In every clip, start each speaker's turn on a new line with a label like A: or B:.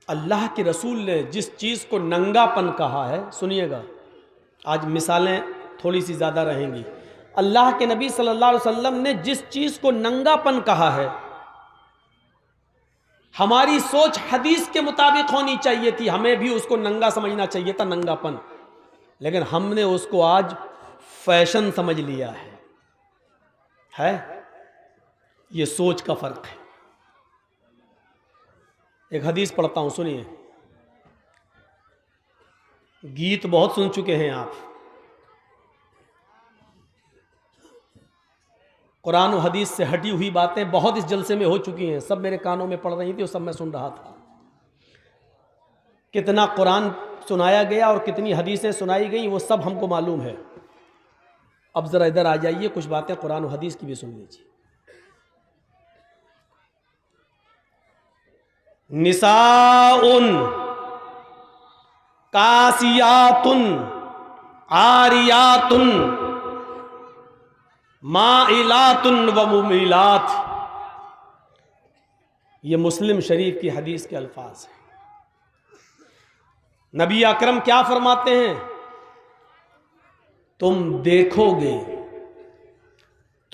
A: अल्लाह के रसूल ने जिस चीज़ को नंगापन कहा है, सुनिएगा, आज मिसालें थोड़ी सी ज़्यादा रहेंगी। अल्लाह के नबी सल्लल्लाहु अलैहि वसल्लम ने जिस चीज़ को नंगापन कहा है, हमारी सोच हदीस के मुताबिक होनी चाहिए थी, हमें भी उसको नंगा समझना चाहिए था, नंगापन। लेकिन हमने उसको आज फैशन समझ लिया है? ये सोच का फर्क है। एक हदीस पढ़ता हूं, सुनिए। गीत बहुत सुन चुके हैं आप, कुरान और हदीस से हटी हुई बातें बहुत इस जलसे में हो चुकी हैं, सब मेरे कानों में पड़ रही थी और सब मैं सुन रहा था। कितना कुरान सुनाया गया और कितनी हदीसें सुनाई गई वो सब हमको मालूम है। अब जरा इधर आ जाइए, कुछ बातें कुरान और हदीस की भी सुन लीजिए। निसाउन कासियातुन आरियातुन माइलातुन व मुमिलात, ये मुस्लिम शरीफ की हदीस के अल्फाज हैं। नबी अकरम क्या फरमाते हैं? तुम देखोगे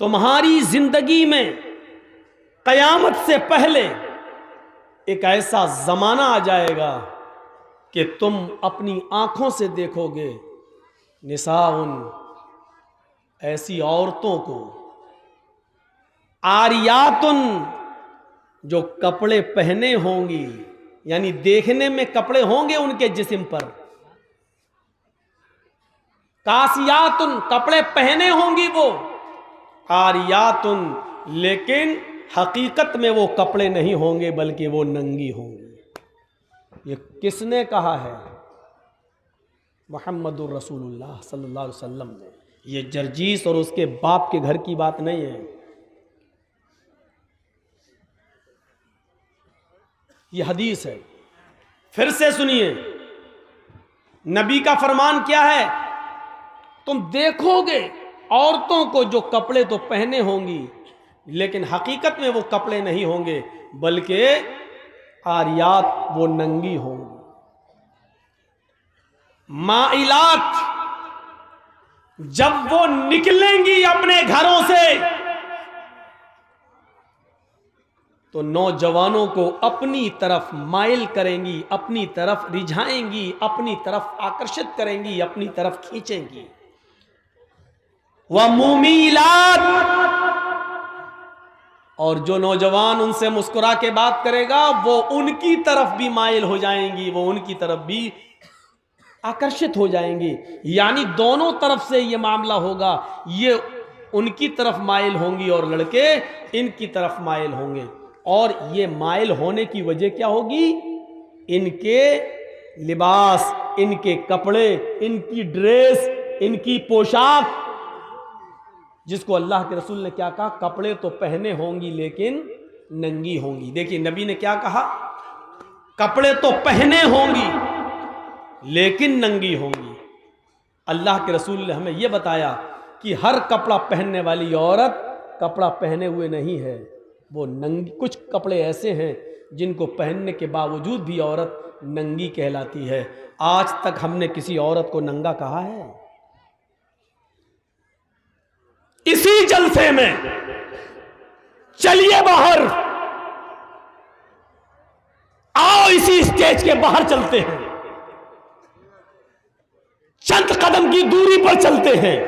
A: तुम्हारी जिंदगी में कयामत से पहले एक ऐसा जमाना आ जाएगा कि तुम अपनी आंखों से देखोगे निसाउन, ऐसी औरतों को, आरियातुन, जो कपड़े पहने होंगी, यानी देखने में कपड़े होंगे उनके जिस्म पर, कासियातुन, कपड़े पहने होंगी वो, आरियातुन, लेकिन हकीकत में वो कपड़े नहीं होंगे बल्कि वो नंगी होंगी। ये किसने कहा है? मुहम्मदुर रसूलुल्लाह सल्लल्लाहु अलैहि वसल्लम ने। ये जर्जीस और उसके बाप के घर की बात नहीं है, ये हदीस है। फिर से सुनिए, नबी का फरमान क्या है? तुम देखोगे औरतों को जो कपड़े तो पहने होंगी लेकिन हकीकत में वो कपड़े नहीं होंगे बल्कि आरियात, वो नंगी होंगी। माइलात, जब वो निकलेंगी अपने घरों से तो नौजवानों को अपनी तरफ माइल करेंगी, अपनी तरफ रिझाएंगी, अपनी तरफ आकर्षित करेंगी, अपनी तरफ खींचेंगी। व मुमीलात, और जो नौजवान उनसे मुस्कुरा के बात करेगा वो उनकी तरफ भी माइल हो जाएंगी, वो उनकी तरफ भी आकर्षित हो जाएंगी। यानी दोनों तरफ से ये मामला होगा, ये उनकी तरफ माइल होंगी और लड़के इनकी तरफ माइल होंगे। और ये माइल होने की वजह क्या होगी? इनके लिबास, इनके कपड़े, इनकी ड्रेस, इनकी पोशाक, जिसको अल्लाह के रसूल ने क्या कहा? कपड़े तो पहने होंगी लेकिन नंगी होंगी। देखिए नबी ने क्या कहा? कपड़े तो पहने होंगी लेकिन नंगी होंगी। अल्लाह के रसूल ने हमें यह बताया कि हर कपड़ा पहनने वाली औरत कपड़ा पहने हुए नहीं है, वो नंगी। कुछ कपड़े ऐसे हैं जिनको पहनने के बावजूद भी औरत नंगी कहलाती है। आज तक हमने किसी औरत को नंगा कहा है? इसी जलसे में चलिए बाहर, आओ इसी स्टेज के बाहर चलते हैं, चंद कदम की दूरी पर चलते हैं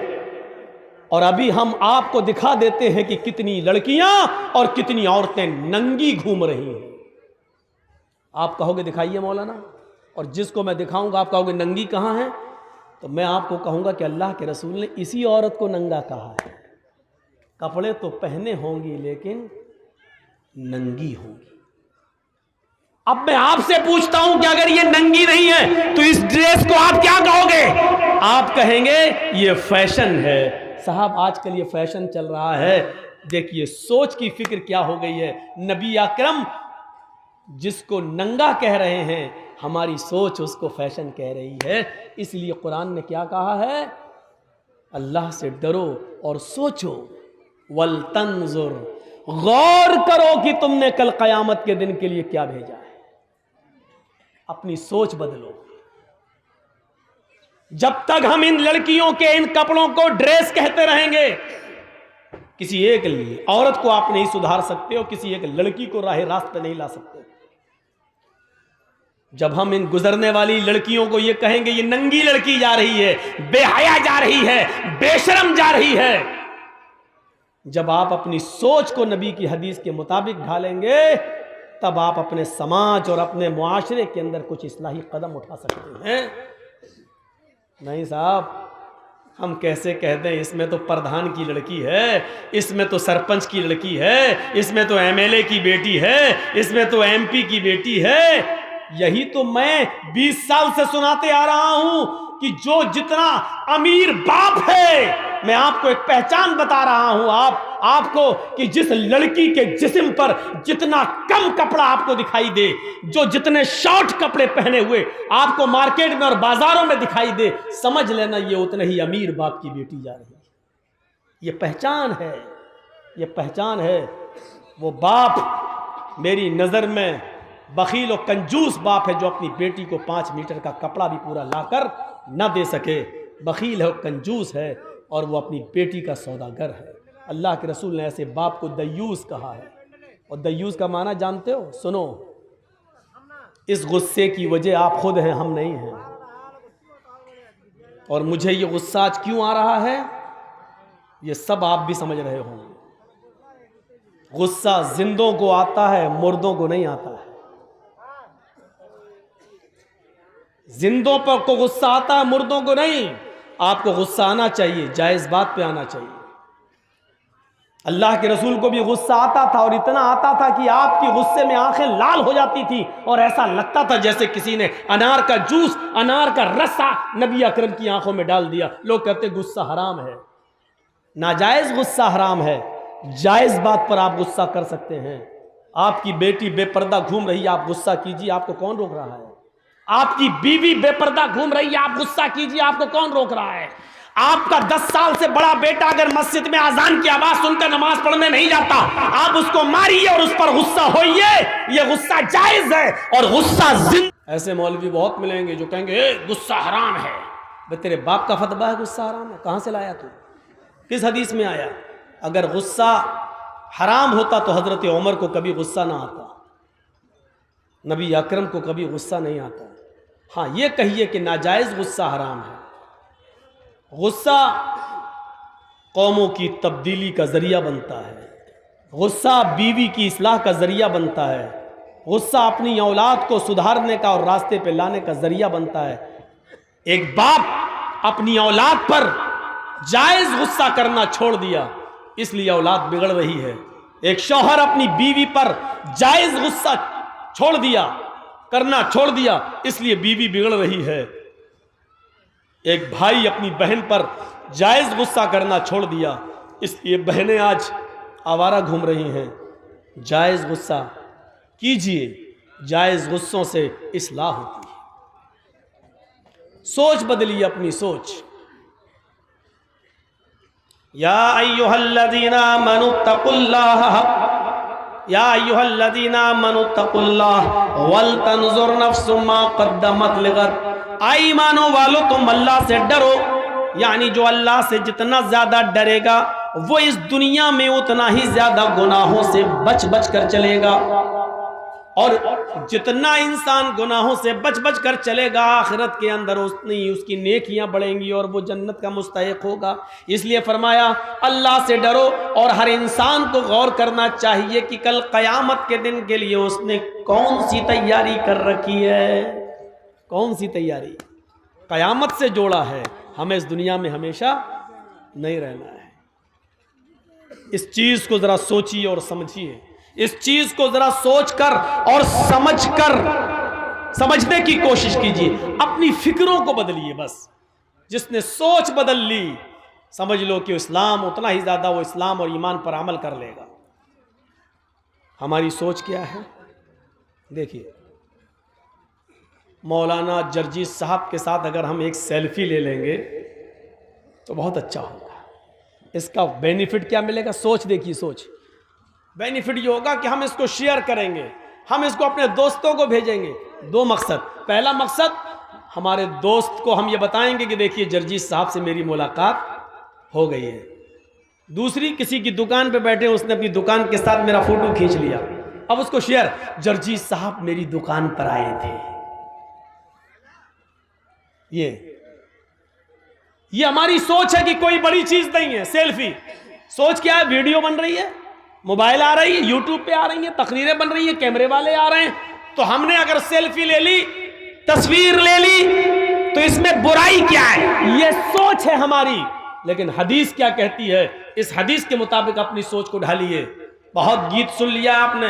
A: और अभी हम आपको दिखा देते हैं कि कितनी लड़कियां और कितनी औरतें नंगी घूम रही हैं। आप कहोगे दिखाइए मौलाना, और जिसको मैं दिखाऊंगा आप कहोगे नंगी कहां है, तो मैं आपको कहूंगा कि अल्लाह के रसूल ने इसी औरत को नंगा कहा है। कपड़े तो पहने होंगी लेकिन नंगी होंगी। अब मैं आपसे पूछता हूं कि अगर ये नंगी नहीं है तो इस ड्रेस को आप क्या कहोगे? आप कहेंगे ये फैशन है। साहब आजकल ये फैशन चल रहा है। देखिए सोच की फिक्र क्या हो गई है। नबी अकरम जिसको नंगा कह रहे हैं, हमारी सोच उसको फैशन कह रही है। इसलिए कुरान ने क्या कहा है? अल्लाह से डरो और सोचो, वल तंजुर, गौर करो कि तुमने कल कयामत के दिन के लिए क्या भेजा है। अपनी सोच बदलो। जब तक हम इन लड़कियों के इन कपड़ों को ड्रेस कहते रहेंगे, किसी एक औरत को आप नहीं सुधार सकते हो, किसी एक लड़की को राह रास्त पे नहीं ला सकते। जब हम इन गुजरने वाली लड़कियों को ये कहेंगे ये नंगी लड़की जा रही है, बेहया जा रही है, बेशरम जा रही है, जब आप अपनी सोच को नबी की हदीस के मुताबिक ढालेंगे, तब आप अपने समाज और अपने मुआशरे के अंदर कुछ इस्लाही कदम उठा सकते हैं। नहीं साहब, हम कैसे कह दें इसमें तो प्रधान की लड़की है, इसमें तो सरपंच की लड़की है, इसमें तो एमएलए की बेटी है, इसमें तो एमपी की बेटी है। यही तो मैं 20 साल से सुनाते आ रहा हूं कि जो जितना अमीर बाप है, मैं आपको एक पहचान बता रहा हूं आपको कि जिस लड़की के जिस्म पर जितना कम कपड़ा आपको दिखाई दे, जो जितने शॉर्ट कपड़े पहने हुए आपको मार्केट में और बाजारों में दिखाई दे, समझ लेना ये उतने ही अमीर बाप की बेटी जा रही है। ये पहचान है, ये पहचान है। वो बाप मेरी नजर में बखील और कंजूस बाप है जो अपनी बेटी को 5 मीटर का कपड़ा भी पूरा लाकर न दे सके। बखील है और कंजूस है, और वो अपनी बेटी का सौदागर है। अल्लाह के रसूल ने ऐसे बाप को दयूस कहा है। और दयूस का माना जानते हो? सुनो, इस गुस्से की वजह आप खुद हैं, हम नहीं हैं। और मुझे ये गुस्सा आज क्यों आ रहा है, ये सब आप भी समझ रहे होंगे। गुस्सा जिंदों को आता है, मुर्दों को नहीं आता है। जिंदों पर को गुस्सा आता है, मुर्दों को नहीं। आपको गुस्सा आना चाहिए, जायज बात पे आना चाहिए। अल्लाह के रसूल को भी गुस्सा आता था, और इतना आता था कि आपकी गुस्से में आंखें लाल हो जाती थी, और ऐसा लगता था जैसे किसी ने अनार का जूस, अनार का रसा नबी अकरम की आंखों में डाल दिया। लोग कहते गुस्सा हराम है, नाजायज गुस्सा हराम है। जायज बात पर आप गुस्सा कर सकते हैं। आपकी बेटी बेपर्दा घूम रही है, आप गुस्सा कीजिए, आपको कौन रोक रहा है? आपकी बीवी बेपर्दा घूम रही है, आप गुस्सा कीजिए, आपको कौन रोक रहा है? आपका 10 साल से बड़ा बेटा अगर मस्जिद में अजान की आवाज सुनकर नमाज पढ़ने नहीं जाता, आप उसको मारिए और उस पर गुस्सा होइए, ये गुस्सा जायज है। और गुस्सा ऐसे मौलवी बहुत मिलेंगे जो कहेंगे गुस्सा हराम है। भाई तेरे बाप का फतवा है गुस्सा हराम है? कहां से लाया तू? किस हदीस में आया? अगर गुस्सा हराम होता तो हजरत उमर को कभी गुस्सा ना आता, नबी अकरम को कभी गुस्सा नहीं आता। हाँ, ये कहिए कि नाजायज गुस्सा हराम है। गुस्सा कौमों की तब्दीली का जरिया बनता है, गुस्सा बीवी की इस्लाह का जरिया बनता है, गुस्सा अपनी औलाद को सुधारने का और रास्ते पे लाने का जरिया बनता है। एक बाप अपनी औलाद पर जायज गुस्सा करना छोड़ दिया, इसलिए औलाद बिगड़ रही है। एक शौहर अपनी बीवी पर जायज गुस्सा छोड़ दिया, करना छोड़ दिया, इसलिए बीवी बिगड़ रही है। एक भाई अपनी बहन पर जायज गुस्सा करना छोड़ दिया, इसलिए बहनें आज आवारा घूम रही हैं। जायज गुस्सा कीजिए, जायज गुस्सों से इस्लाह होती है। सोच बदलिए, अपनी सोच। या अय्युहल्लज़ीना आमनुत्तकुल्लाह, या अय्युहल्लज़ीना आमनुत्तकुल्लाह वल तंजुर नफ्सुम मा क़द्दमत लिगद। आई ईमानो वालो, तुम अल्लाह से डरो, यानी जो अल्लाह से जितना ज्यादा डरेगा वो इस दुनिया में उतना ही ज्यादा गुनाहों से बच बच कर चलेगा, और जितना इंसान गुनाहों से बच बच कर चलेगा आखिरत के अंदर उतनी उसकी नेकियां बढ़ेंगी और वो जन्नत का मुस्तहिक होगा। इसलिए फरमाया अल्लाह से डरो, और हर इंसान को गौर करना चाहिए कि कल क़यामत के दिन के लिए उसने कौन सी तैयारी कर रखी है। कौन सी तैयारी? क़यामत से जोड़ा है। हमें इस दुनिया में हमेशा नहीं रहना है। इस चीज को जरा सोचिए और समझिए, इस चीज को जरा सोचकर और समझकर समझने की कोशिश कीजिए। अपनी फिक्रों को बदलिए। बस जिसने सोच बदल ली, समझ लो कि इस्लाम उतना ही ज्यादा वो इस्लाम और ईमान पर अमल कर लेगा। हमारी सोच क्या है? देखिए, मौलाना जर्जी साहब के साथ अगर हम एक सेल्फी ले लेंगे तो बहुत अच्छा होगा। इसका बेनिफिट क्या मिलेगा? सोच देखिए, सोच। बेनिफिट ये होगा कि हम इसको शेयर करेंगे, हम इसको अपने दोस्तों को भेजेंगे। दो मकसद, पहला मकसद हमारे दोस्त को हम ये बताएंगे कि देखिए जर्जीस साहब से मेरी मुलाकात हो गई है। दूसरी, किसी की दुकान पे बैठे उसने अपनी दुकान के साथ मेरा फोटो खींच लिया, अब उसको शेयर, जर्जीस साहब मेरी दुकान पर आए थे। ये हमारी सोच है कि कोई बड़ी चीज नहीं है। सेल्फी सोच क्या है? वीडियो बन रही है, मोबाइल आ रही है, यूट्यूब पे आ रही है, तकरीरें बन रही है, कैमरे वाले आ रहे हैं, तो हमने अगर सेल्फी ले ली, तस्वीर ले ली, तो इसमें बुराई क्या है? ये सोच है हमारी। लेकिन हदीस क्या कहती है? इस हदीस के मुताबिक अपनी सोच को ढालिए। बहुत गीत सुन लिया आपने,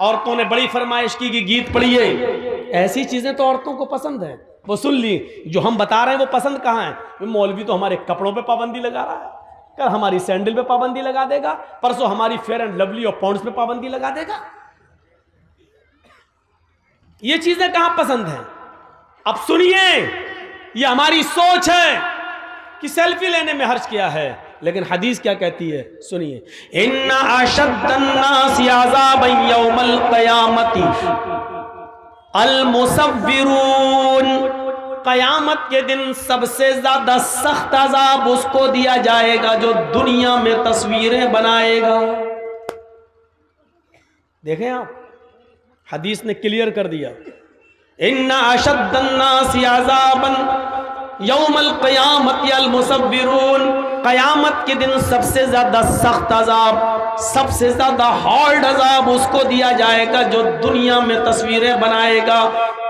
A: औरतों ने बड़ी फरमाइश की कि गीत पढ़िए, ऐसी चीजें तो औरतों को पसंद है, वो सुन ली। जो हम बता रहे हैं वो पसंद कहाँ है? मौलवी तो हमारे कपड़ों पे पाबंदी लगा रहा है, कल हमारी सैंडल पे पाबंदी लगा देगा, परसों हमारी फेयर एंड लवली और पॉन्ड्स पे पाबंदी लगा देगा। ये चीजें कहां पसंद हैं? अब सुनिए, ये हमारी सोच है कि सेल्फी लेने में हर्ज किया है, लेकिन हदीस क्या कहती है? सुनिए, इन्ना अशद्दन्नासि अज़ाबन यौमल क़यामति अल मुसव्विरून। कयामत के दिन सबसे ज्यादा सख्त अजाब उसको दिया जाएगा जो दुनिया में तस्वीरें बनाएगा। देखें आप, हदीस ने क्लियर कर दिया, इन्ना अशद्दन्नासि अज़ाबन यौमल क़यामति अल मुसव्विरून। कयामत के दिन सबसे ज्यादा सख्त अजाब, सबसे ज्यादा हार्ड अजाब उसको दिया जाएगा जो दुनिया में तस्वीरें बनाएगा।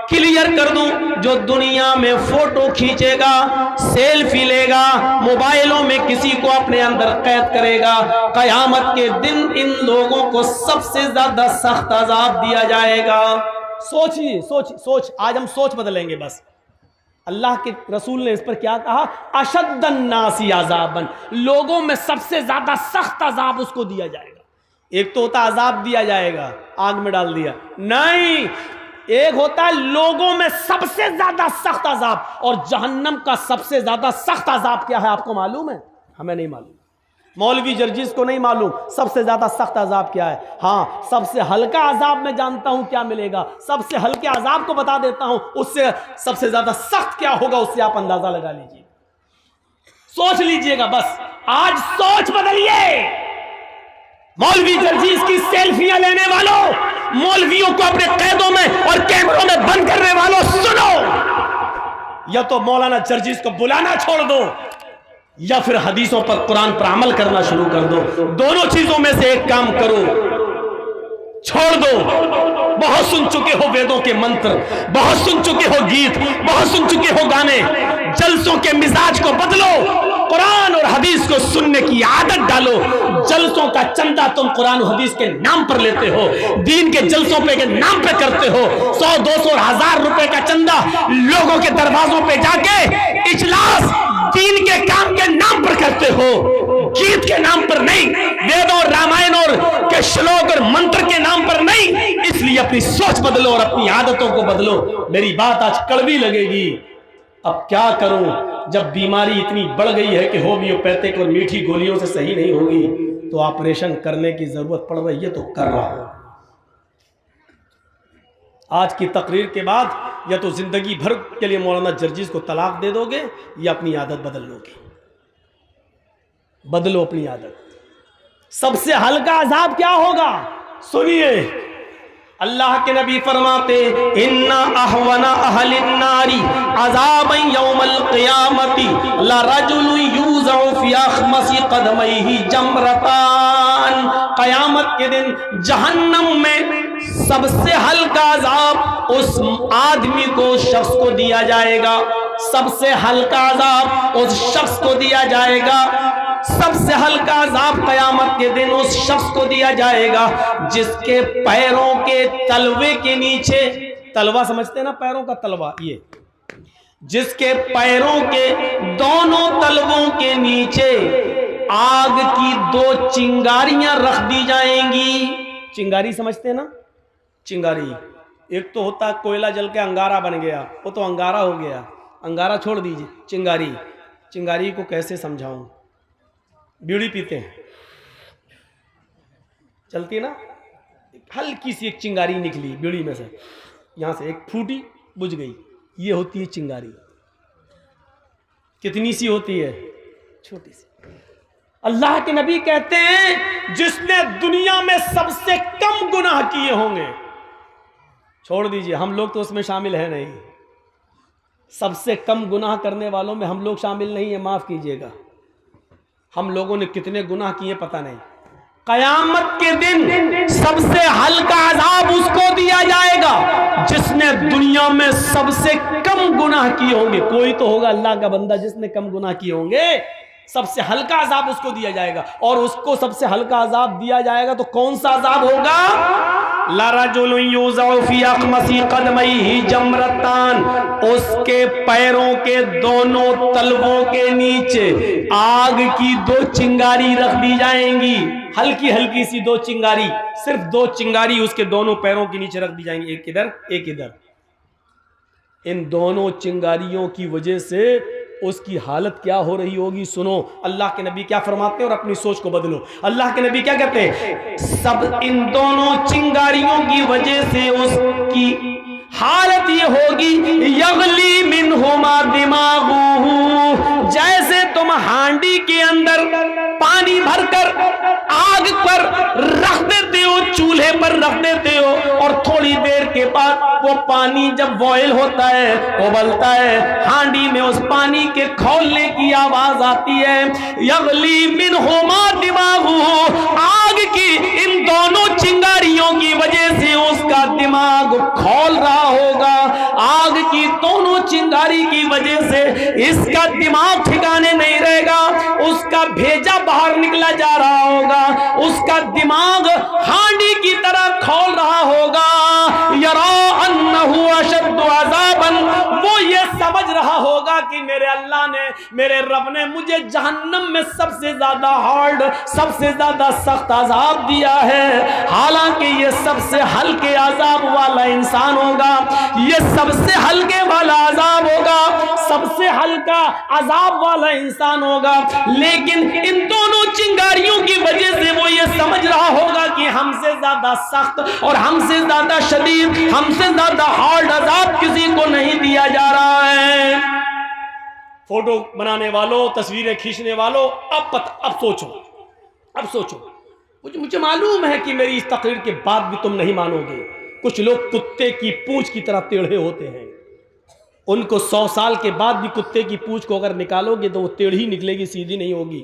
A: क्लियर कर दूं, जो दुनिया में फोटो खींचेगा, सेल्फी लेगा, मोबाइलों में किसी को अपने अंदर कैद करेगा, कयामत के दिन इन लोगों को सबसे ज्यादा सख्त अजाब दिया जाएगा। सोचिए, सोच, आज हम सोच बदलेंगे बस। अल्लाह के रसूल ने इस पर क्या कहा? अशद्दन्नासी अज़ाबन, लोगों में सबसे ज्यादा सख्त अजाब उसको दिया जाएगा। एक तो होता अजाब दिया जाएगा, आग में डाल दिया, नहीं, एक होता है लोगों में सबसे ज्यादा सख्त अजाब। और जहन्नम का सबसे ज्यादा सख्त अजाब क्या है आपको मालूम है? हमें नहीं मालूम, मौलवी जर्जीस को नहीं मालूम सबसे ज्यादा सख्त अजाब क्या है। हाँ, सबसे हल्का अजाब मैं जानता हूं क्या मिलेगा, सबसे हल्के अजाब को बता देता हूं, उससे सबसे ज्यादा सख्त क्या होगा उससे आप अंदाजा लगा लीजिए। सोच लीजिएगा बस, आज सोच बदलिए। मौलवी जर्जीस की सेल्फियां लेने वालों, मौलवियों को अपने कैदों में और कैमरों में बंद करने वालों, सुनो, या तो मौलाना जर्जीस को बुलाना छोड़ दो, या फिर हदीसों पर, कुरान पर अमल करना शुरू कर दो। दोनों चीजों में से एक काम करो, छोड़ दो। बहुत सुन चुके हो वेदों के मंत्र, बहुत सुन चुके हो गीत, बहुत सुन चुके हो गाने। जलसों के मिजाज को बदलो, कुरान और हदीस को सुनने की आदत डालो। जलसों का चंदा तुम कुरान और हदीस के नाम पर लेते हो, दीन के जलसों पे के नाम पे करते हो। 100, 200 और 1000 रुपए का चंदा लोगों के दरवाजों पे जाके इजलास दीन के काम के नाम पर करते हो, गीत के नाम पर नहीं, वेद और रामायण और के श्लोक और मंत्र के नाम पर नहीं। इसलिए अपनी सोच बदलो और अपनी आदतों को बदलो। मेरी बात आज कड़वी लगेगी, अब क्या करूं? जब बीमारी इतनी बढ़ गई है कि होम्योपैथिक और मीठी गोलियों से सही नहीं होगी, तो ऑपरेशन करने की जरूरत पड़ रही है, तो कर रहा हूं। आज की तकरीर के बाद या तो जिंदगी भर के लिए मौलाना जर्जीस को तलाक दे दोगे, या अपनी आदत बदल लोगे। बदलो अपनी आदत। सबसे हल्का अजाब क्या होगा? सुनिए, अल्लाह के नबी फरमाते, इन्ना अहवना अहलिन नारी अज़ाबन यौमल क़ियामती लरजुलुन यूज़उ फी अख़मसी क़दमैहि जमरतान। क़यामत के दिन जहन्नम में सबसे हल्का अजाब उस आदमी को, शख्स को दिया जाएगा। सबसे हल्का अजाब उस शख्स को दिया जाएगा। सबसे हल्का अजाब कयामत के दिन उस शख्स को दिया जाएगा जिसके पैरों के तलवे के नीचे, तलवा समझते हैं ना, पैरों का तलवा, ये जिसके पैरों के दोनों तलवों के नीचे आग की 2 चिंगारियां रख दी जाएंगी। चिंगारी समझते हैं ना? चिंगारी, एक तो होता कोयला जल के अंगारा बन गया, वो तो अंगारा हो गया, अंगारा छोड़ दीजिए। चिंगारी, चिंगारी को कैसे समझाऊं? बीड़ी पीते हैं, चलती ना, हल्की सी एक चिंगारी निकली बीड़ी में से, यहां से एक फूटी, बुझ गई। ये होती है चिंगारी। कितनी सी होती है? छोटी सी। अल्लाह के नबी कहते हैं जिसने दुनिया में सबसे कम गुनाह किए होंगे, छोड़ दीजिए हम लोग तो उसमें शामिल है नहीं, सबसे कम गुनाह करने वालों में हम लोग शामिल नहीं है, माफ कीजिएगा। हम लोगों ने कितने गुनाह किए पता नहीं। कयामत के दिन सबसे हल्का अजाब उसको दिया जाएगा जिसने दुनिया में सबसे कम गुनाह किए होंगे। कोई तो होगा अल्लाह का बंदा जिसने कम गुनाह किए होंगे, सबसे हल्का अजाब उसको दिया जाएगा। और उसको सबसे हल्का अजाब दिया जाएगा तो कौन सा अजाब होगा? उसके पैरों के दोनों तलवों के नीचे आग की 2 चिंगारी रख दी जाएंगी, हल्की हल्की सी 2 चिंगारी, सिर्फ 2 चिंगारी उसके दोनों पैरों के नीचे रख दी जाएंगी, एक इधर एक इधर। इन दोनों चिंगारियों की वजह से उसकी हालत क्या हो रही होगी सुनो। अल्लाह के नबी क्या फरमाते हैं और अपनी सोच को बदलो। अल्लाह के नबी क्या कहते हैं? सब इन दोनों चिंगारियों की वजह से उसकी हालत ये होगी, यगली मिनहुमा दिमागुहु, जैसे तुम हांडी के अंदर पानी भरकर आग पर रख देते हो, चूल्हे पर रख देते हो, और थोड़ी देर के बाद वो पानी जब बॉयल होता है, उबलता है, हांडी में उस पानी के खौलने की आवाज आती है। यगली मिनहुमा दिमागुहु, आग की इन दोनों चिंगारियों की वजह से उसका दिमाग खौल रहा होगा, आग की दोनों चिंगारी की वजह से इसका दिमाग ठिकाने नहीं रहेगा, उसका भेजा बाहर निकला जा रहा होगा, उसका दिमाग हांडी की तरह खौल रहा होगा। यरा अन्नहु अशद्दु अज़ाबन, वो ये समझ रहा होगा कि मेरे अल्लाह ने, मेरे रब ने मुझे जहन्नम में सबसे ज्यादा हार्ड, सबसे ज्यादा सख्त अजाब दिया है। हालांकि ये सबसे हल्के अजाब वाला इंसान होगा, ये सबसे हल्के वाला अजाब होगा, सबसे हल्का अजाब वाला इंसान होगा, लेकिन इन दोनों चिंगारियों की वजह से वो ये समझ रहा होगा कि हमसे ज्यादा सख्त और हमसे ज्यादा शदीद, हमसे ज्यादा हार्ड अजाब किसी को नहीं दिया जा रहा है। फोटो बनाने वालों, तस्वीरें खींचने वालों, अब सोचो, मुझे मालूम है कि मेरी इस तकरीर के बाद भी तुम नहीं मानोगे। कुछ लोग कुत्ते की पूंछ की तरह टेढ़े होते हैं, उनको 100 साल के बाद भी कुत्ते की पूंछ को अगर निकालोगे तो वो टेढ़ी निकलेगी, सीधी नहीं होगी।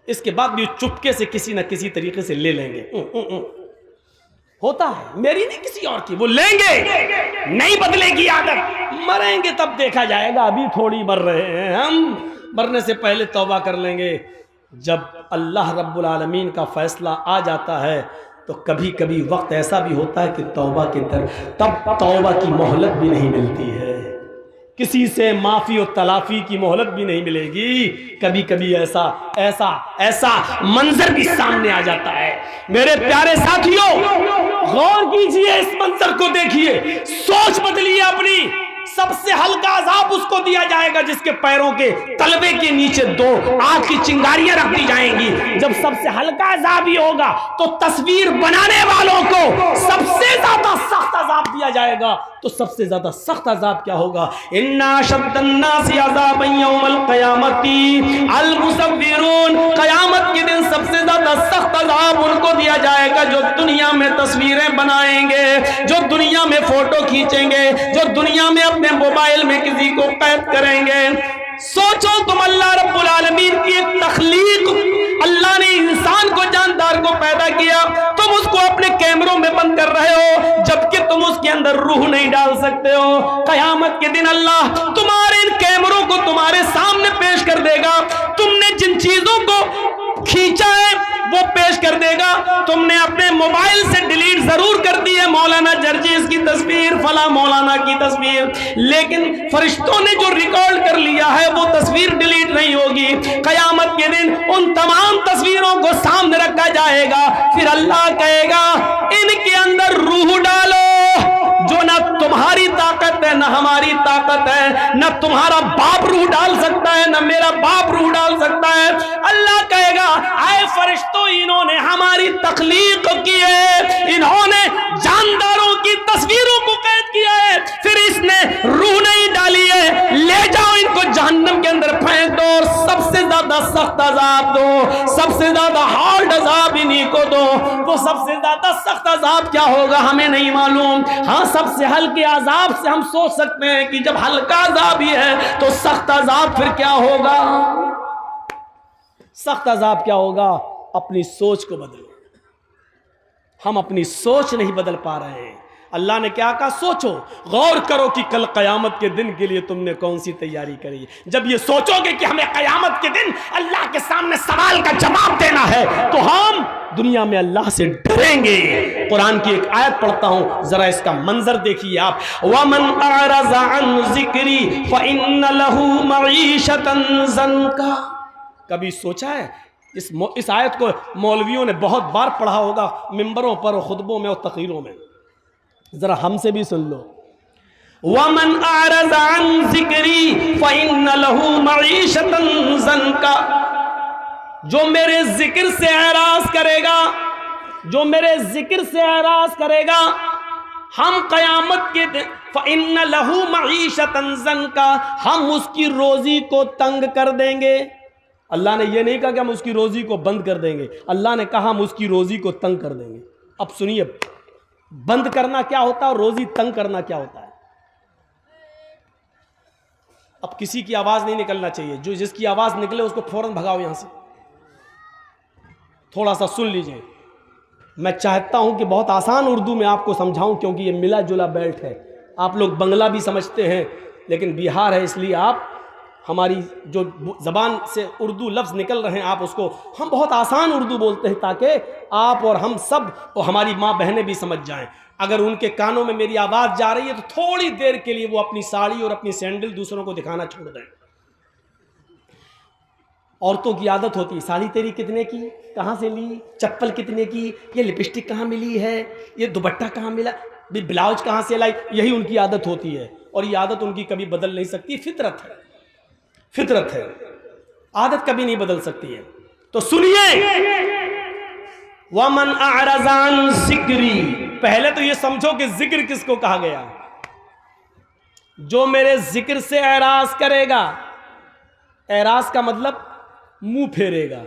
A: इसके बाद भी चुपके से किसी न किसी तरीके से ले लेंगे। होता है, मेरी नहीं किसी और की, वो लेंगे, नहीं बदलेगी आदत, मरेंगे तब देखा जाएगा, अभी थोड़ी मर रहे हैं हम, मरने से पहले तौबा कर लेंगे। जब अल्लाह रब्बुल आलमीन का फैसला आ जाता है तो कभी कभी वक्त ऐसा भी होता है कि तौबा के दर, तब तौबा की मोहलत भी नहीं मिलती है, किसी से माफी और तलाफी की मोहलत भी नहीं मिलेगी। कभी कभी ऐसा मंजर भी सामने आ जाता है। मेरे प्यारे साथियों, गौर कीजिए, इस मंजर को देखिए, सोच बदलिए अपनी। सबसे हल्का अजाब उसको दिया जाएगा जिसके पैरों के तलवे के नीचे 2 आग की चिंगारियां रख दी जाएंगी। जब सबसे हल्का अजाब ही होगा तो तस्वीर बनाने वालों को सबसे ज्यादा सख्त अजाब दिया जाएगा। तो सबसे ज्यादा सख्त अजाब क्या होगा? इन्ना शद्दन्नासी अज़ाबन यौमल क़यामती अल मुसव्विरून, क़यामत के दिन सबसे ज्यादा सख्त अजाब उनको दिया जाएगा जो दुनिया में तस्वीरें बनाएंगे, जो दुनिया में फोटो खींचेंगे, जो दुनिया में अपने मोबाइल में किसी को कैद करेंगे। सोचो, तुम अल्लाह रब्बुल आलमीन की एक तख्लीक, अल्लाह ने इंसान को, जानदार को पैदा किया, तुम उसको अपने कैमरों में बंद कर रहे हो, जबकि तुम उसके अंदर रूह नहीं डाल सकते हो। कयामत के दिन अल्लाह तुम्हारे इन कैमरों को तुम्हारे सामने पेश कर देगा, तुमने जिन चीजों को खींचा है वो पेश कर देगा। तुमने अपने मोबाइल से डिलीट जरूर कर दी है मौलाना जर्जीस की तस्वीर, फला मौलाना की तस्वीर, लेकिन फरिश्तों ने जो रिकॉर्ड कर लिया है वो तस्वीर डिलीट नहीं होगी। कयामत के दिन उन तमाम तस्वीरों को सामने रखा जाएगा, फिर अल्लाह कहेगा इनके अंदर रूह डालो, जो ना तुम्हारी ताकत है न हमारी ताकत है, न तुम्हारा बाप रूह डाल सकता है, न मेरा बाप रूह डाल सकता है। अल्लाह कहेगा आए फरिश्तों, इन्होंने हमारी तख्लीक की है, इन्होंने जानदारों की तस्वीरों को कैद किया है, फिर इसने रूह नहीं डाली है, ले जाओ इनको जहन्नम के अंदर फेंक दो और सबसे ज्यादा सख्त अजाब दो, सबसे ज्यादा हार्ड अजाब इन्हीं को दो। वो सबसे ज्यादा सख्त अजाब क्या होगा हमें नहीं मालूम। हाँ, सबसे हल्के अजाब से हम सोच सकते हैं कि जब हल्का अजाब ही है तो सख्त अजाब फिर क्या होगा। सख्त अजाब क्या होगा? अपनी सोच को बदलो। हम अपनी सोच नहीं बदल पा रहे हैं। अल्लाह ने क्या कहा? सोचो, गौर करो कि कल कयामत के दिन के लिए तुमने कौन सी तैयारी करी। जब ये सोचोगे कि हमें कयामत के दिन अल्लाह के सामने सवाल का जवाब देना है तो हम दुनिया में अल्लाह से डरेंगे। कुरान की एक आयत पढ़ता हूं, जरा इसका मंजर देखिए आप। वमन अरज़ अन ज़िक्री फ़इन्न लहू मईशतन ज़न्का। कभी सोचा है इस आयत को मौलवियों ने बहुत बार पढ़ा होगा मिंबरों पर, खुतबों में और तकरीरों में। जरा हमसे भी सुन लो। वमन अरज़ अन ज़िक्री फ़इन्न लहू मईशतन ज़न्का। जो मेरे जिक्र से एराज करेगा, जो मेरे जिक्र से एराज करेगा, हम कयामत के दिन फ़इन्न लहू मईशतन ज़न्का, हम उसकी रोजी को तंग कर देंगे। अल्लाह ने यह नहीं कहा कि हम उसकी रोजी को बंद कर देंगे, अल्लाह ने कहा हम उसकी रोजी को तंग कर देंगे। अब सुनिए, बंद करना क्या होता है और रोजी तंग करना क्या होता है। अब किसी की आवाज नहीं निकलना चाहिए, जो जिसकी आवाज निकले उसको फौरन भगाओ यहां से। थोड़ा सा सुन लीजिए। मैं चाहता हूं कि बहुत आसान उर्दू में आपको समझाऊं, क्योंकि ये मिला जुला बेल्ट है। आप लोग बंगला भी समझते हैं, लेकिन बिहार है, इसलिए आप हमारी जो ज़बान से उर्दू लफ्ज़ निकल रहे हैं आप उसको, हम बहुत आसान उर्दू बोलते हैं ताकि आप और हम सब और हमारी माँ बहनें भी समझ जाएं। अगर उनके कानों में मेरी आवाज़ जा रही है तो थोड़ी देर के लिए वो अपनी साड़ी और अपनी सैंडल दूसरों को दिखाना छोड़ दें। औरतों की आदत होती है, साड़ी तेरी कितने की, कहाँ से ली, चप्पल कितने की, ये लिपस्टिक कहाँ मिली है, ये दुपट्टा कहाँ मिला, ब्लाउज कहाँ से लाई। यही उनकी आदत होती है और ये आदत उनकी कभी बदल नहीं सकती। फितरत है, फितरत है, आदत कभी नहीं बदल सकती है। तो सुनिए, वमन अरज़ अन ज़िक्री, पहले तो ये समझो कि जिक्र किसको कहा गया। जो मेरे जिक्र से एराज करेगा, एराज का मतलब मुंह फेरेगा।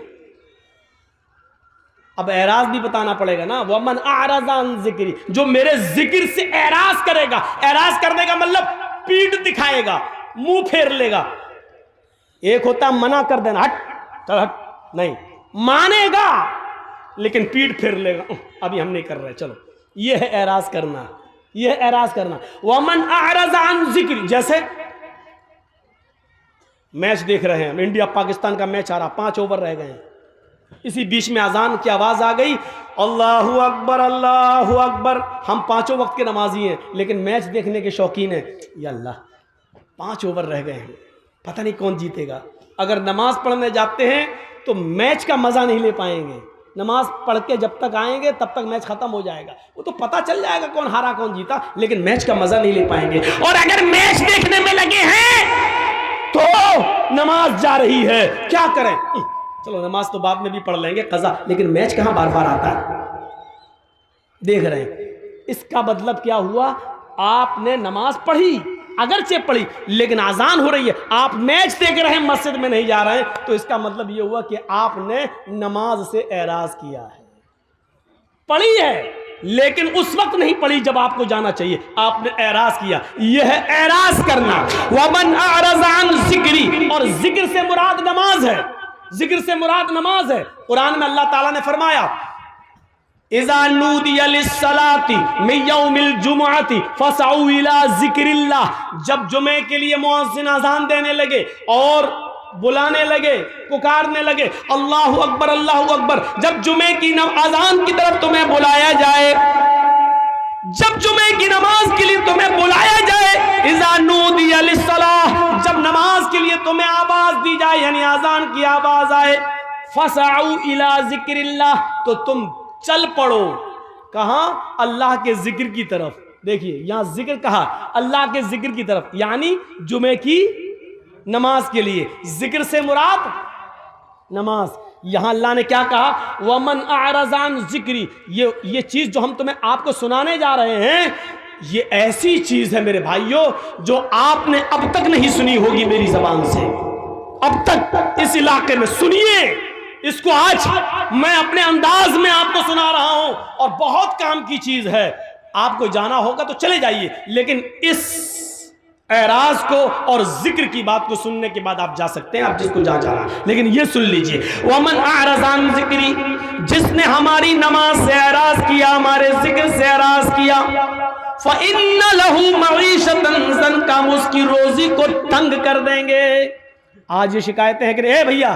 A: अब एराज भी बताना पड़ेगा ना। वमन अरज़ अन ज़िक्री, जो मेरे जिक्र से एराज करेगा, एराज करने का मतलब पीठ दिखाएगा, मुंह फेर लेगा। एक होता मना कर देना, हट चल हट, नहीं, मानेगा लेकिन पीठ फेर लेगा, अभी हम नहीं कर रहे, चलो। ये है एराज करना, ये है एराज करना। वमन अरज़ अन ज़िक्री, जैसे मैच देख रहे हैं, इंडिया पाकिस्तान का मैच आ रहा, 5 ओवर रह गए हैं, इसी बीच में अजान की आवाज आ गई, अल्लाहु अकबर अल्लाहु अकबर। हम 5 वक्त के नमाजी हैं लेकिन मैच देखने के शौकीन हैं। या अल्लाह, 5 ओवर रह गए हैं, पता नहीं कौन जीतेगा। अगर नमाज पढ़ने जाते हैं तो मैच का मजा नहीं ले पाएंगे। नमाज पढ़ के जब तक आएंगे तब तक मैच खत्म हो जाएगा, वो तो पता चल जाएगा कौन हारा कौन जीता, लेकिन मैच का मजा नहीं ले पाएंगे। और अगर मैच देखने में लगे हैं तो नमाज जा रही है, क्या करें, चलो नमाज तो बाद में भी पढ़ लेंगे कज़ा, लेकिन मैच कहां बार बार आता है, देख रहे हैं। इसका मतलब क्या हुआ, आपने नमाज पढ़ी, अगरचे पढ़ी, लेकिन अजान हो रही है, आप मैच देख रहे हैं, मस्जिद में नहीं जा रहे हैं, तो इसका मतलब यह हुआ कि आपने नमाज से एराज किया है। पढ़ी है लेकिन उस वक्त नहीं पढ़ी जब आपको जाना चाहिए, आपने एराज किया। यह है एराज करना। वमन अरज़ अन ज़िक्री, और जिक्र से मुराद नमाज है, जिक्र से मुराद नमाज है। कुरान में अल्लाह ताला ने फरमाया, इज़ा नूदिया लिस्सलाति मिन यौमिल जुमुअति फसअू इला ज़िक्रिल्लाह, जब जुमे के लिए मुअज्जिन अज़ान देने लगे और बुलाने लगे, पुकारने लगे, अल्लाहु अकबर अल्लाहु अकबर, जब जुमे की अज़ान की तरफ तुम्हें बुलाया जाए, जब जुमे की नमाज के लिए तुम्हें बुलाया जाए, इज़ा नूदिया लिस्सलाह, जब नमाज के लिए तुम्हें आवाज दी जाए, यानी अज़ान की आवाज आए, फसअू इला ज़िक्रिल्लाह, तो तुम चल पड़ो, कहां, अल्लाह के जिक्र की तरफ। देखिए यहां जिक्र कहा अल्लाह के जिक्र की तरफ, यानी जुमे की नमाज के लिए। जिक्र से मुराद नमाज। यहां अल्लाह ने क्या कहा, वमन आरज़ान जिक्री। ये चीज जो हम तुम्हें आपको सुनाने जा रहे हैं, ये ऐसी चीज है मेरे भाइयों जो आपने अब तक नहीं सुनी होगी मेरी जबान से। अब तक इस इलाके में सुनिए इसको, आज मैं अपने अंदाज में आपको सुना रहा हूं और बहुत काम की चीज है। आपको जाना होगा तो चले जाइए, लेकिन इस एराज को और जिक्र की बात को सुनने के बाद आप जा सकते हैं, आप जिसको जहां जाना, लेकिन ये सुन लीजिए, वमन आरज़ान जिक्री, जिसने हमारी नमाज से एराज किया, हमारे जिक्र से एराज किया, फ़इन्न लहू मईशतन ज़ंका, हम उसकी रोजी को तंग कर देंगे। आज ये शिकायतें हैं कि ए भैया,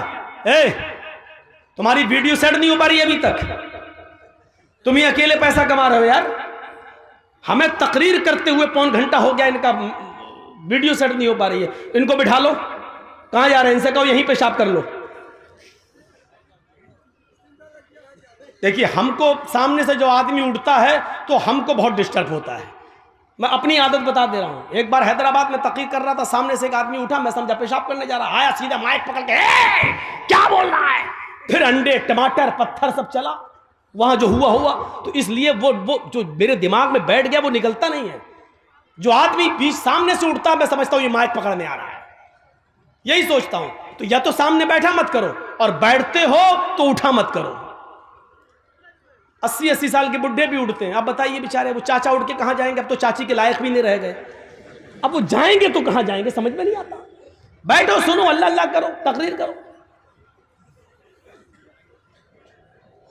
A: तुम्हारी वीडियो सेट नहीं हो पा रही अभी तक, तुम ही अकेले पैसा कमा रहे हो यार, हमें तकरीर करते हुए पौन घंटा हो गया, इनका वीडियो सेट नहीं हो पा रही है, इनको बिठा लो, कहां जा रहे हैं, इनसे कहो यहीं पेशाब कर लो। देखिए हमको सामने से जो आदमी उठता है तो हमको बहुत डिस्टर्ब होता है। मैं अपनी आदत बता दे रहा हूं। एक बार हैदराबाद में तकरीर कर रहा था, सामने से एक आदमी उठा, मैं समझा पेशाब करने जा रहा, आया सीधा माइक पकड़ के क्या बोल रहा है, फिर अंडे टमाटर पत्थर सब चला, वहां जो हुआ। तो इसलिए वो जो मेरे दिमाग में बैठ गया वो निकलता नहीं है। जो आदमी बीच सामने से उठता, मैं समझता हूं ये माइक पकड़ने आ रहा है, यही सोचता हूं। तो या तो सामने बैठा मत करो, और बैठते हो तो उठा मत करो। 80-80 साल के बुढ़े भी उठते हैं। अब बताइए बेचारे, वो चाचा उठ के कहां जाएंगे, अब तो चाची के लायक भी नहीं रह गए, अब वो जाएंगे तो कहां जाएंगे, समझ में नहीं आता। बैठो, सुनो, अल्लाह अल्लाह करो, तकरीर करो।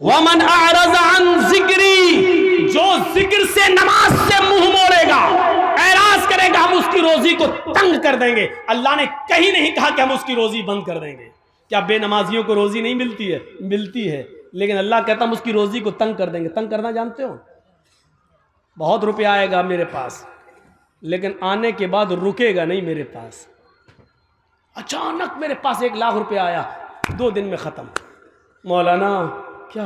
A: वमन अअरज़ अन ज़िक्री, जो जिक्र से नमाज से मुंह मोड़ेगा, एराज करेगा, हम उसकी रोजी को तंग कर देंगे। अल्लाह ने कहीं नहीं कहा कि हम उसकी रोजी बंद कर देंगे। क्या बेनमाजियों को रोजी नहीं मिलती है? मिलती है, लेकिन अल्लाह कहता हम उसकी रोजी को तंग कर देंगे। तंग करना जानते हो? बहुत रुपया आएगा मेरे पास, लेकिन आने के बाद रुकेगा नहीं मेरे पास। अचानक मेरे पास 1 लाख रुपया आया, 2 दिन में खत्म। मौलाना क्या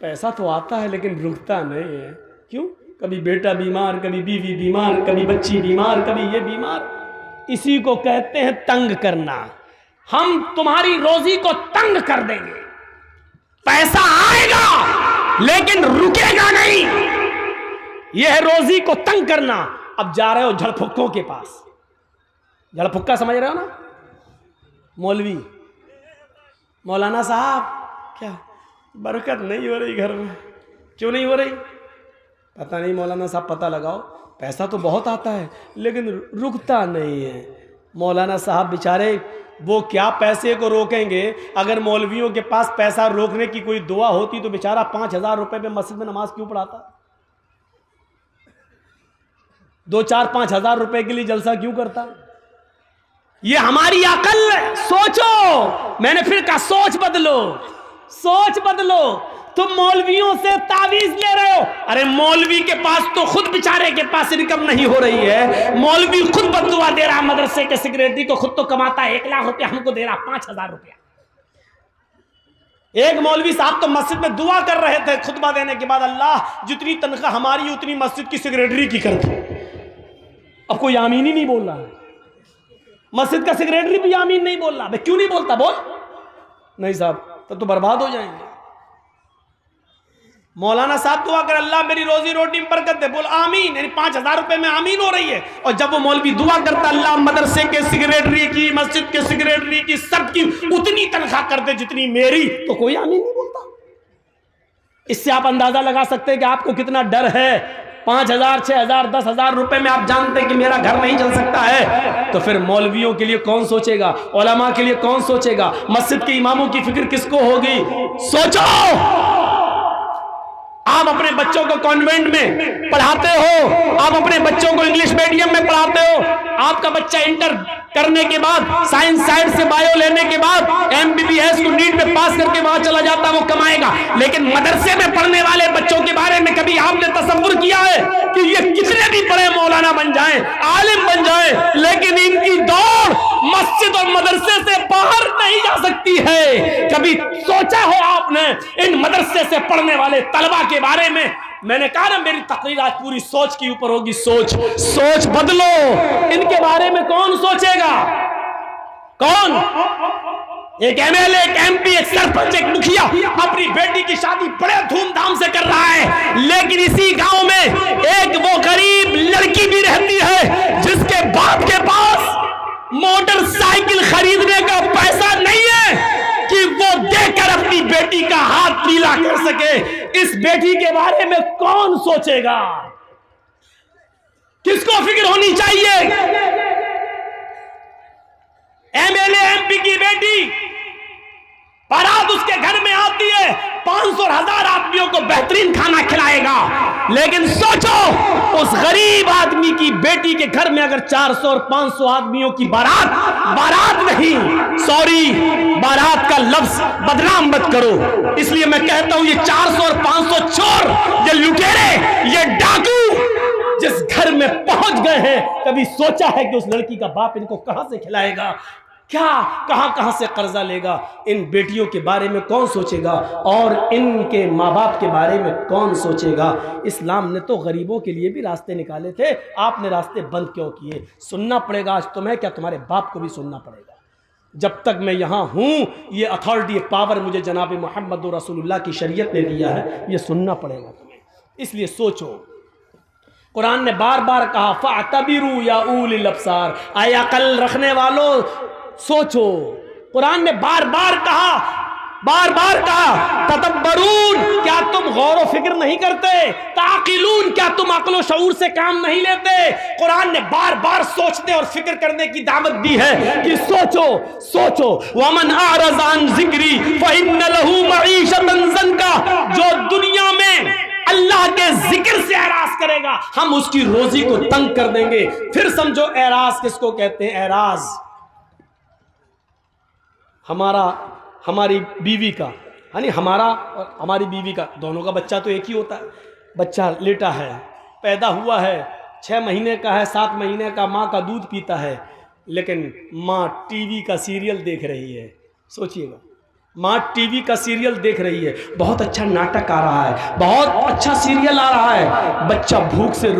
A: पैसा तो आता है लेकिन रुकता नहीं है, क्यों? कभी बेटा बीमार, कभी बीवी बीमार, कभी बच्ची बीमार, कभी ये बीमार। इसी को कहते हैं तंग करना। हम तुम्हारी रोजी को तंग कर देंगे, पैसा आएगा लेकिन रुकेगा नहीं। यह है रोजी को तंग करना। अब जा रहे हो झड़फुक्कों के पास, झड़फुक्का समझ रहे हो ना, मौलवी, मौलाना साहब क्या बरकत नहीं हो रही घर में, क्यों नहीं हो रही? पता नहीं मौलाना साहब, पता लगाओ, पैसा तो बहुत आता है लेकिन रुकता नहीं है। मौलाना साहब बेचारे वो क्या पैसे को रोकेंगे? अगर मौलवियों के पास पैसा रोकने की कोई दुआ होती तो बेचारा 5,000 रुपए में मस्जिद में नमाज क्यों पढ़ाता? 2-4-5 रुपए के लिए जलसा क्यों करता? ये हमारी अकल, सोचो। मैंने फिर कहा सोच बदलो, सोच बदलो। तुम मौलवियों से तावीज ले रहे हो। अरे मौलवी के पास तो खुद बेचारे के पास इनकम नहीं हो रही है, मौलवी खुद बददुआ दे रहा, मदरसे के सेक्रेटरी को खुद तो कमाता है 1 लाख रुपया, हमको दे रहा 5,000 रुपया। एक मौलवी साहब तो मस्जिद में दुआ कर रहे थे खुतबा देने के बाद, अल्लाह जितनी तनख्वाह हमारी उतनी मस्जिद की सेक्रेटरी की कर दे। अब कोई आमीन ही नहीं बोल रहा है, मस्जिद का सेक्रेटरी भी आमीन नहीं बोल रहा। भाई क्यों नहीं बोलता? बोल। नहीं साहब तब तो बर्बाद हो जाएंगे। मौलाना साहब दुआ कर, अल्लाह मेरी रोजी रोटी में बरकत दे, बोल आमीन, यानी 5,000 रुपए में आमीन हो रही है। और जब वो मौलवी दुआ करता, अल्लाह मदरसे के सेक्रेटरी की, मस्जिद के सेक्रेटरी की, सबकी उतनी तनख्वाह कर दे जितनी मेरी, तो कोई आमीन नहीं बोलता। इससे आप अंदाजा लगा सकते हैं कि आपको कितना डर है। 5,000, 6,000, 10,000 रुपए में आप जानते हैं कि मेरा घर नहीं चल सकता है, तो फिर मौलवियों के लिए कौन सोचेगा? उलमा के लिए कौन सोचेगा? मस्जिद के इमामों की फिक्र किसको होगी? सोचो। आप अपने बच्चों को कॉन्वेंट में पढ़ाते हो, आप अपने बच्चों को इंग्लिश मीडियम में पढ़ाते हो, आपका बच्चा इंटर करने के बाद साइंस साइड से बायो लेने के बाद MBBS को नीट में पास करके वहां चला जाता, वो कमाएगा। लेकिन मदरसे में पढ़ने वाले बच्चों के बारे में कभी आपने तसव्वुर किया है कि ये कितने भी बड़े मौलाना बन जाएं, आलिम बन जाएं, लेकिन इनकी दौड़ मस्जिद और मदरसे से बाहर नहीं जा सकती है? कभी सोचा हो आपने इन मदरसे से पढ़ने वाले तलबा के बारे में? मैंने कहा ना मेरी तकरीर आज पूरी सोच के ऊपर होगी। सोच बदलो। इनके बारे में कौन सोचेगा? कौन? एक एमएलए, एक एमपी, एक सरपंच, एक मुखिया अपनी बेटी की शादी बड़े धूमधाम से कर रहा है, लेकिन इसी गांव में एक वो गरीब लड़की भी रहती है जिसके बाप के पास मोटरसाइकिल खरीदने का पैसा नहीं है कि वो देकर अपनी बेटी का हाथ पीला कर सके। इस बेटी के बारे में कौन सोचेगा? किसको फिक्र होनी चाहिए? एमएलए, एमपी की बेटी बारात उसके घर में आती है, 500 और 1000 आदमियों को बेहतरीन खाना खिलाएगा, लेकिन सोचो उस गरीब आदमी की बेटी के घर में अगर 400 और 500 आदमियों की बारात नहीं, सॉरी, बारात का लफ्ज बदनाम मत करो, इसलिए मैं कहता हूं ये 400 और 500 चोर, ये लुटेरे, ये डाकू जिस घर में पहुंच गए हैं, कभी सोचा है कि उस लड़की का बाप इनको कहां से खिलाएगा, क्या कहां से कर्जा लेगा? इन बेटियों के बारे में कौन सोचेगा और इनके माँ बाप के बारे में कौन सोचेगा? इस्लाम ने तो गरीबों के लिए भी रास्ते निकाले थे, आपने रास्ते बंद क्यों किए? सुनना पड़ेगा आज तुम्हें, क्या तुम्हारे बाप को भी सुनना पड़ेगा? जब तक मैं यहाँ हूँ, ये अथॉरिटी, ये पावर मुझे जनाब मोहम्मद रसूलुल्लाह की शरीयत ने दिया है, ये सुनना पड़ेगा तुम्हें। इसलिए सोचो। कुरान ने बार बार कहा फ़अतबिरू या उलिल अब्सार, आए अकल रखने वालों सोचो। कुरान ने बार बार कहा तदब्बरून, क्या तुम गौर व फिक्र नहीं करते? ताकिलून, क्या तुम अक्ल शऊर से काम नहीं लेते? कुरान ने बार बार सोचने और फिक्र करने की दावत दी है कि सोचो। वमन अअरज़ अन ज़िक्री फ़इन्न लहू मईशतन ज़ंका, जो दुनिया में अल्लाह के जिक्र से एराज करेगा, हम उसकी रोजी को तंग कर देंगे। फिर समझो एराज किसको कहते हैं? एराज हमारी बीवी का, यानी हमारा और हमारी बीवी का, दोनों का बच्चा तो एक ही होता है। बच्चा लेटा है, पैदा हुआ है, 6 महीने का है, 7 महीने का, माँ का दूध पीता है, लेकिन माँ टीवी का सीरियल देख रही है। सोचिएगा, माँ टीवी का सीरियल देख रही है, बहुत अच्छा नाटक आ रहा है, बहुत अच्छा सीरियल आ रहा है, बच्चा भूख से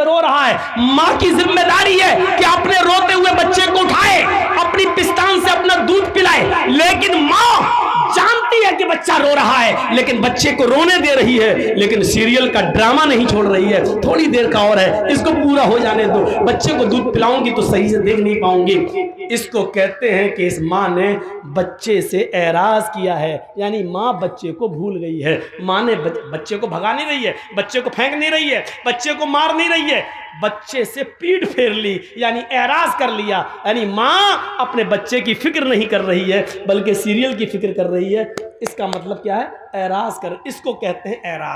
A: रो रहा है, माँ की जिम्मेदारी है कि अपने रोते हुए बच्चे को उठाए, अपनी पिस्तान से अपना दूध पिलाए, लेकिन माँ जानती है कि बच्चा रो रहा है, लेकिन बच्चे को रोने दे रही है, लेकिन सीरियल का ड्रामा नहीं छोड़ रही है। थोड़ी देर का और है, इसको पूरा हो जाने दो, बच्चे को दूध पिलाऊंगी तो सही से देख नहीं पाऊंगी। इसको कहते हैं कि इस माँ ने बच्चे से एराज किया है, यानी माँ बच्चे को भूल गई है। माँ ने बच्चे को भगा नहीं रही है, बच्चे को फेंक नहीं रही है, बच्चे को मार नहीं रही है, बच्चे से पीठ फेर ली, यानी एराज कर लिया। यानी माँ अपने बच्चे की फिक्र नहीं कर रही है, बल्कि सीरियल की फिक्र कर रही है। इसका मतलब क्या है? एराज कर, इसको कहते हैं एराज।